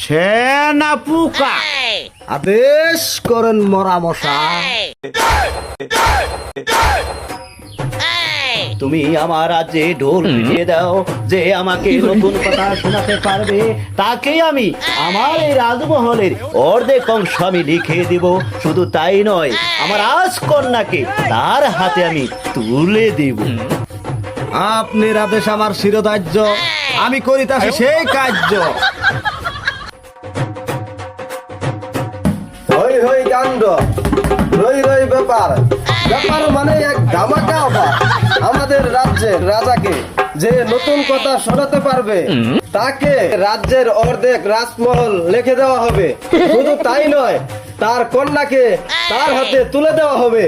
সেনা পোকা। আদেশ করেন মরা মশাই। তুমি আমার রাজ্যে ঢোল পিটিয়ে দাও, যে আমাকে নতুন কথা শোনাতে পারবে তাকেই আমি আমার এই রাজমহলের অর্ধেক অংশ আমি লিখে দিব। শুধু তাই নয়, আমার রাজকন্যাকে তার হাতে আমি তুলে দিব। আপনার আদেশ আমার শিরোধার্য, আমি করিতাছি সেই কার্য। হই হই কাণ্ড, রই রই ব্যাপার। ব্যাপার মানে এক ধামাকা অফার। আমাদের রাজ্যের রাজাকে যে নতুন কথা শোনাতে পারবে তাকে রাজ্যের অর্ধেক রাজমহল লিখে দেওয়া হবে। শুধু তাই নয়, তার কন্যাকে তার হাতে তুলে দেওয়া হবে।